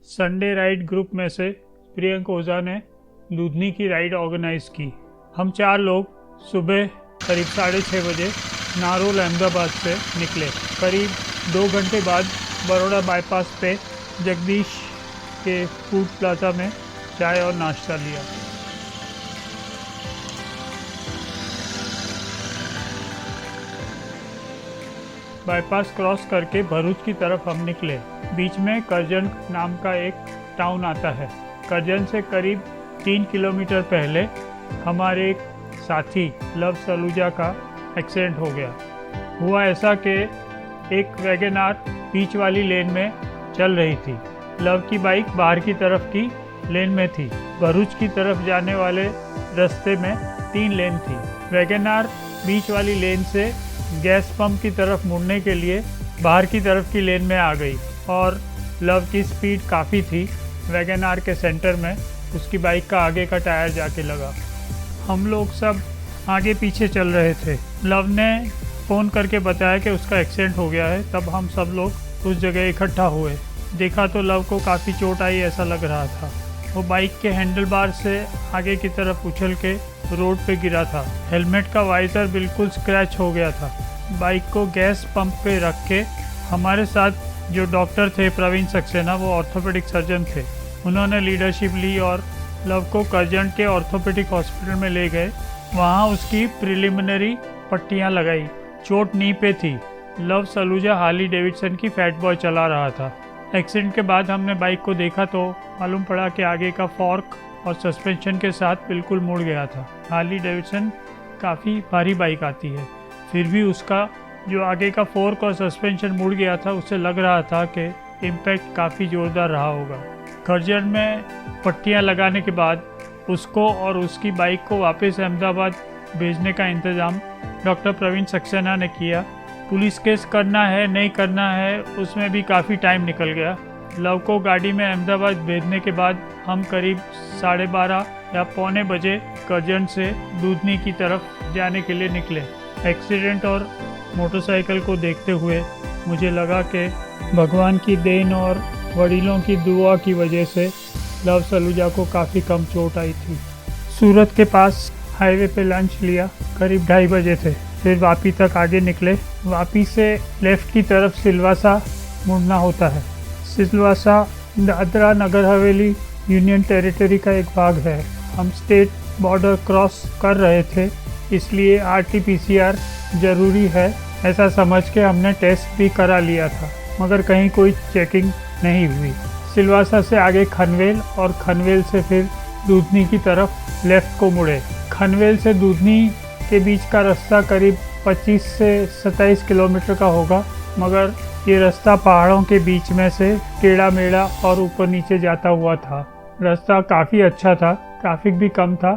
Sunday ride group में से प्रियंक ओझा ने दूधनी की राइड ऑर्गेनाइज की। हम 4 लोग सुबह करीब 6:30 बजे नारोल अहमदाबाद से निकले। करीब 2 घंटे बाद बड़ौदा बाईपास पे जगदीश के फूड प्लाजा में चाय और नाश्ता लिया। बाईपास क्रॉस करके भरूच की तरफ हम निकले। बीच में करजन नाम का एक टाउन आता है। करजन से करीब 3 किलोमीटर पहले हमारे एक साथी लव सलूजा का एक्सीडेंट हो गया। हुआ ऐसा कि एक वैगन-आर बीच वाली लेन में चल रही थी। लव की बाइक बाहर की तरफ की लेन में थी। भरूच की तरफ जाने वाले रास्ते में 3 लेन थी। वैगन-आर बीच वाली लेन से गैस पंप की तरफ मुड़ने के लिए बाहर की तरफ की लेन में आ गई और लव की स्पीड काफ़ी थी। वैगन-आर के सेंटर में उसकी बाइक का आगे का टायर जाके लगा। हम लोग सब आगे पीछे चल रहे थे। लव ने फ़ोन करके बताया कि उसका एक्सीडेंट हो गया है। तब हम सब लोग उस जगह इकट्ठा हुए। देखा तो लव को काफ़ी चोट आई ऐसा लग रहा था। वो बाइक के हैंडल बार से आगे की तरफ उछल के रोड पे गिरा था। हेलमेट का वाइजर बिल्कुल स्क्रैच हो गया था। बाइक को गैस पंप पे रख के हमारे साथ जो डॉक्टर थे प्रवीण सक्सेना, वो ऑर्थोपेडिक सर्जन थे, उन्होंने लीडरशिप ली और लव को करजन के ऑर्थोपेडिक हॉस्पिटल में ले गए। वहाँ उसकी प्रिलिमिनरी पट्टियाँ लगाई। चोट नी पे थी। लव सलूजा हार्ली डेविडसन की फैट बॉय चला रहा था। एक्सीडेंट के बाद हमने बाइक को देखा तो मालूम पड़ा कि आगे का फॉर्क और सस्पेंशन के साथ बिल्कुल मुड़ गया था। हार्ली डेविडसन काफ़ी भारी बाइक आती है, फिर भी उसका जो आगे का फोर्क और सस्पेंशन मुड़ गया था, उससे लग रहा था कि इम्पैक्ट काफ़ी ज़ोरदार रहा होगा। करजन में पट्टियां लगाने के बाद उसको और उसकी बाइक को वापस अहमदाबाद भेजने का इंतज़ाम डॉक्टर प्रवीण सक्सेना ने किया। पुलिस केस करना है नहीं करना है, उसमें भी काफ़ी टाइम निकल गया। लव को गाड़ी में अहमदाबाद भेजने के बाद हम करीब 12:30 या पौने बजे करजन से दूधनी की तरफ जाने के लिए निकले। एक्सीडेंट और मोटरसाइकिल को देखते हुए मुझे लगा कि भगवान की देन और वडीलों की दुआ की वजह से लव सलूजा को काफ़ी कम चोट आई थी। सूरत के पास हाईवे पे लंच लिया। करीब 2:30 बजे थे। फिर वापी तक आगे निकले। वापी से लेफ़्ट की तरफ सिलवासा मुड़ना होता है। सिलवासा दादरा नगर हवेली यूनियन टेरिटरी का एक भाग है। हम स्टेट बॉर्डर क्रॉस कर रहे थे, इसलिए RT-PCR ज़रूरी है ऐसा समझ के हमने टेस्ट भी करा लिया था, मगर कहीं कोई चेकिंग नहीं हुई। सिलवासा से आगे खनवेल और खनवेल से फिर दूधनी की तरफ लेफ़्ट को मुड़े। खनवेल से दूधनी के बीच का रास्ता करीब 25 से 27 किलोमीटर का होगा, मगर ये रास्ता पहाड़ों के बीच में से टेढ़ा मेढ़ा और ऊपर नीचे जाता हुआ था। रास्ता काफ़ी अच्छा था, ट्रैफिक भी कम था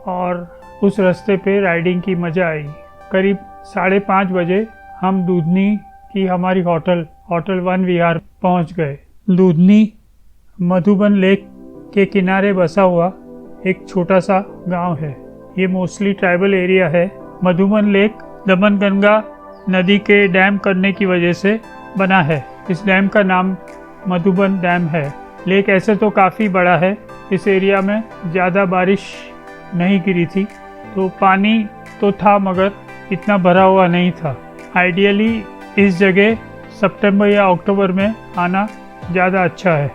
और उस रास्ते पे राइडिंग की मज़ा आई। करीब 5:30 बजे हम दूधनी की हमारी होटल वन विहार पहुंच गए। दूधनी मधुबन लेक के किनारे बसा हुआ एक छोटा सा गांव है। ये मोस्टली ट्राइबल एरिया है। मधुबन लेक दमनगंगा नदी के डैम करने की वजह से बना है। इस डैम का नाम मधुबन डैम है। लेक ऐसे तो काफ़ी बड़ा है। इस एरिया में ज़्यादा बारिश नहीं गिरी थी, तो पानी तो था मगर इतना भरा हुआ नहीं था। आइडियली इस जगह सितंबर या अक्टूबर में आना ज़्यादा अच्छा है।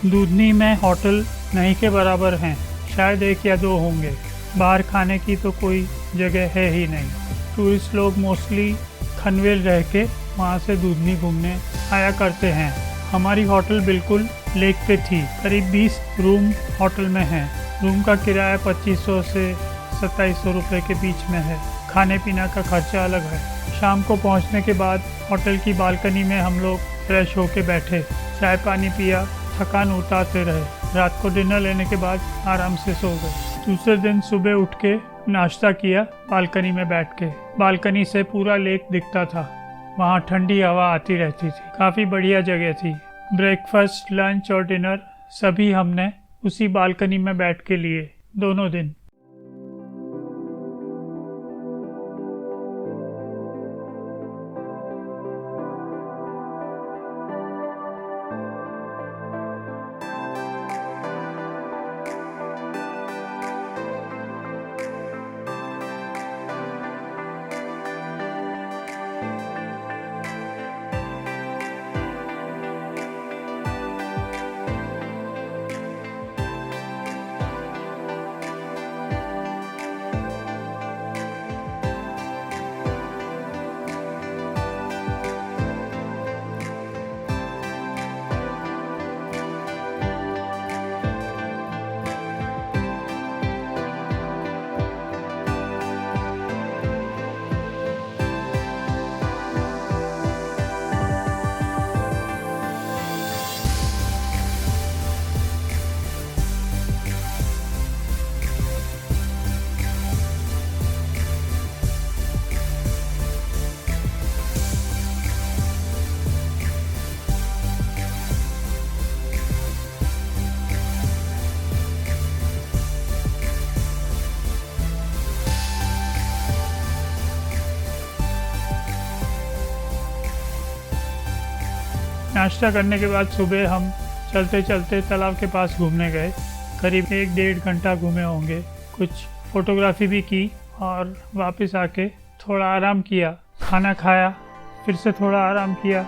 दूधनी में होटल नहीं के बराबर हैं, शायद 1 या 2 होंगे। बाहर खाने की तो कोई जगह है ही नहीं। टूरिस्ट लोग मोस्टली खनवेल रह के वहाँ से दूधनी घूमने आया करते हैं। हमारी होटल बिल्कुल लेक पे थी। करीब 20 रूम होटल में हैं। रूम का किराया 2500 से 2700 रुपये के बीच में है। खाने पीना का खर्चा अलग है। शाम को पहुंचने के बाद होटल की बालकनी में हम लोग फ्रेश होके बैठे, चाय पानी पिया, थकान उतारते रहे। रात को डिनर लेने के बाद आराम से सो गए। दूसरे दिन सुबह उठ के नाश्ता किया बालकनी में बैठ के। बालकनी से पूरा लेक दिखता था। वहाँ ठंडी हवा आती रहती थी। काफ़ी बढ़िया जगह थी। ब्रेकफास्ट, लंच और डिनर सभी हमने उसी बालकनी में बैठ के लिए दोनों दिन। नाश्ता करने के बाद सुबह हम चलते चलते तालाब के पास घूमने गए। करीब 1-1.5 घंटा घूमे होंगे। कुछ फोटोग्राफी भी की और वापस आके थोड़ा आराम किया। खाना खाया, फिर से थोड़ा आराम किया।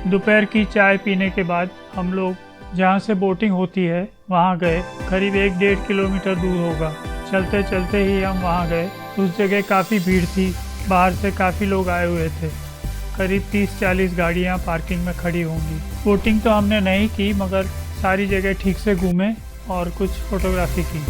दोपहर की चाय पीने के बाद हम लोग जहाँ से बोटिंग होती है वहाँ गए। करीब 1-1.5 किलोमीटर दूर होगा। चलते चलते ही हम वहाँ गए। उस जगह काफ़ी भीड़ थी। बाहर से काफ़ी लोग आए हुए थे। करीब 30-40 गाड़ियाँ पार्किंग में खड़ी होंगी। बोटिंग तो हमने नहीं की, मगर सारी जगह ठीक से घूमे और कुछ फोटोग्राफी की।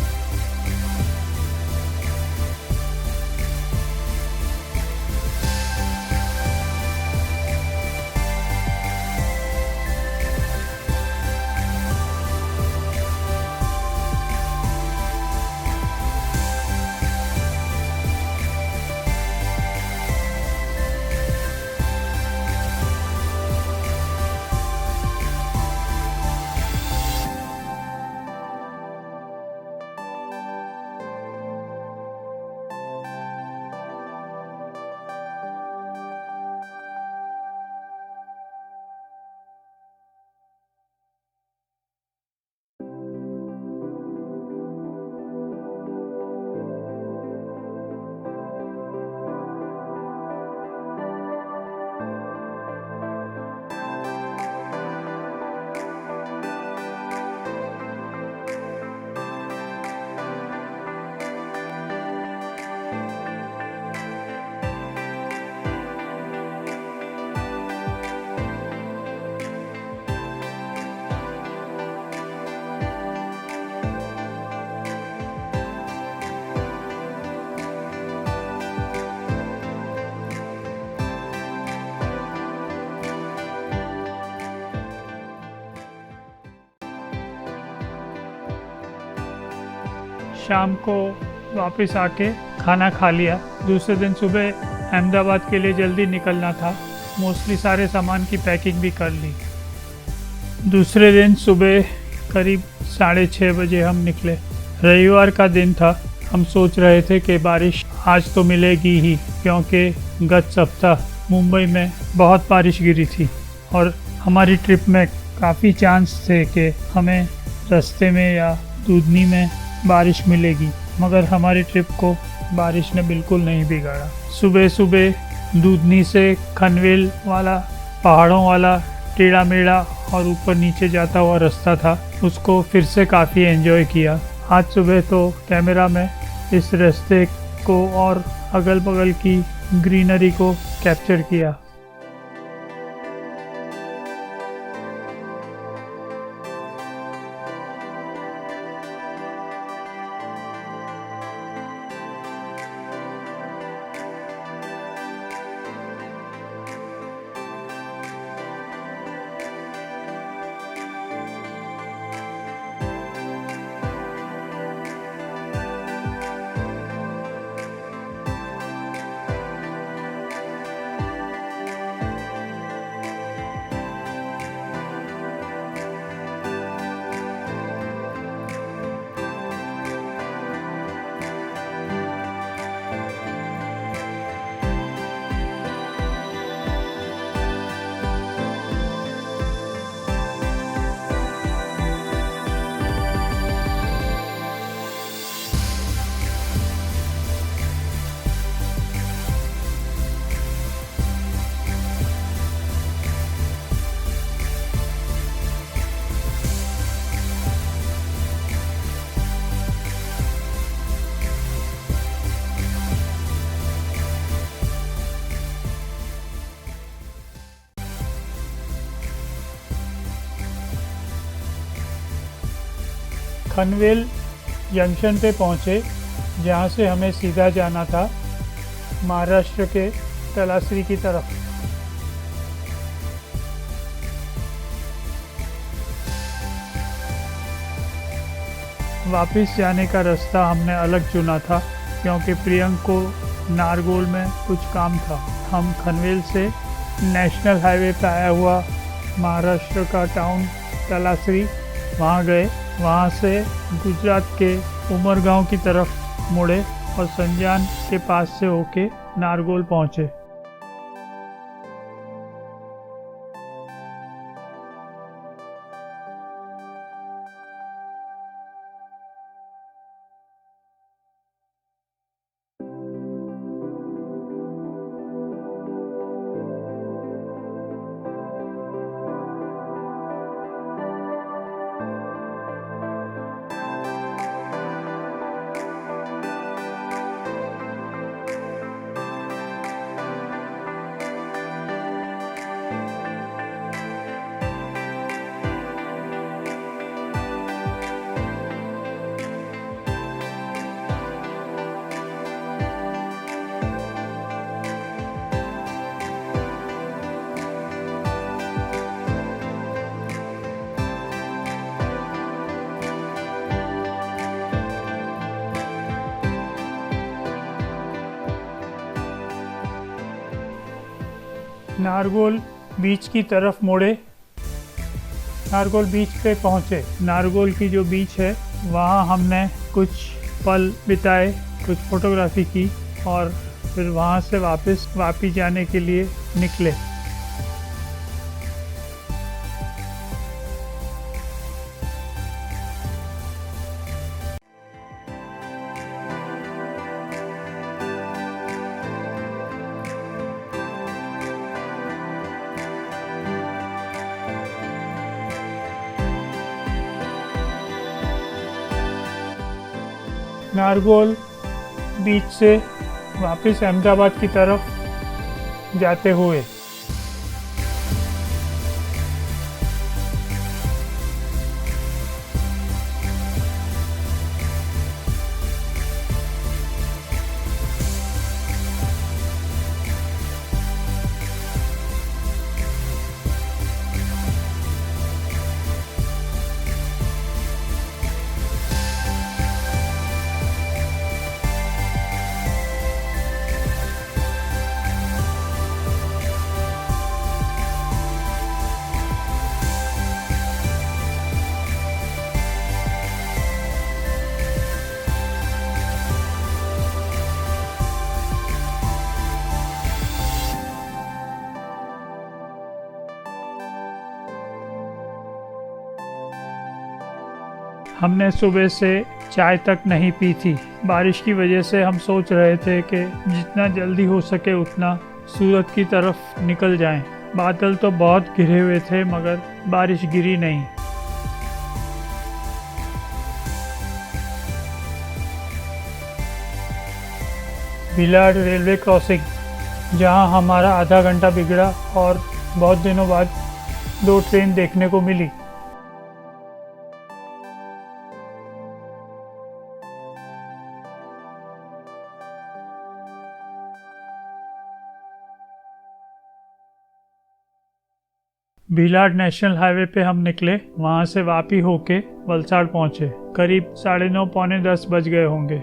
शाम को वापस आके खाना खा लिया। दूसरे दिन सुबह अहमदाबाद के लिए जल्दी निकलना था। मोस्टली सारे सामान की पैकिंग भी कर ली। दूसरे दिन सुबह करीब 6:30 बजे हम निकले। रविवार का दिन था। हम सोच रहे थे कि बारिश आज तो मिलेगी ही, क्योंकि गत सप्ताह मुंबई में बहुत बारिश गिरी थी और हमारी ट्रिप में काफ़ी चांस थे कि हमें रास्ते में या दूधनी में बारिश मिलेगी, मगर हमारी ट्रिप को बारिश ने बिल्कुल नहीं बिगाड़ा। सुबह सुबह दूधनी से खनवेल वाला पहाड़ों वाला टेढ़ा मेढ़ा और ऊपर नीचे जाता हुआ रास्ता था, उसको फिर से काफ़ी एंजॉय किया। आज सुबह तो कैमरा में इस रास्ते को और अगल बगल की ग्रीनरी को कैप्चर किया। खनवेल जंक्शन पे पहुँचे, जहाँ से हमें सीधा जाना था महाराष्ट्र के तलासरी की तरफ। वापस जाने का रास्ता हमने अलग चुना था, क्योंकि प्रियंक को नारगोल में कुछ काम था। हम खनवेल से नेशनल हाईवे पर आया हुआ महाराष्ट्र का टाउन तलासरी वहाँ गए। वहाँ से गुजरात के उमरगांव की तरफ मुड़े और संजान के पास से होके नारगोल पहुँचे। नारगोल बीच की तरफ मुड़े। नारगोल बीच पे पहुँचे। नारगोल की जो बीच है वहाँ हमने कुछ पल बिताए, कुछ फोटोग्राफी की और फिर वहाँ से वापस जाने के लिए निकले। नारगोल बीच से वापस अहमदाबाद की तरफ जाते हुए हमने सुबह से चाय तक नहीं पी थी। बारिश की वजह से हम सोच रहे थे कि जितना जल्दी हो सके उतना सूरत की तरफ निकल जाएं। बादल तो बहुत घिरे हुए थे मगर बारिश गिरी नहीं। भिलाड रेलवे क्रॉसिंग, जहां हमारा आधा घंटा बिगड़ा और बहुत दिनों बाद 2 ट्रेन देखने को मिली। भिलाड नेशनल हाईवे पे हम निकले। वहां से वापी होके वलसाड़ पहुंचे। करीब 9:30 पौने 10 बज गए होंगे।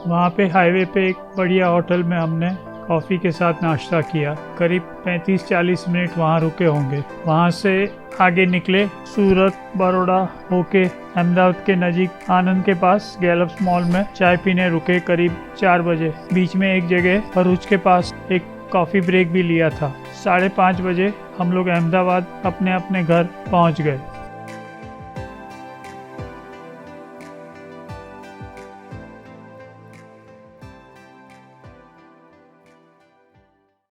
वहाँ पे हाईवे पे एक बढ़िया होटल में हमने कॉफ़ी के साथ नाश्ता किया। करीब 35-40 मिनट वहाँ रुके होंगे। वहाँ से आगे निकले, सूरत बड़ौदा होके अहमदाबाद के नज़दीक आनंद के पास गैलप्स मॉल में चाय पीने रुके करीब 4 बजे। बीच में एक जगह भरूच के पास एक कॉफ़ी ब्रेक भी लिया था। 5:30 बजे हम लोग अहमदाबाद अपने अपने घर पहुँच गए।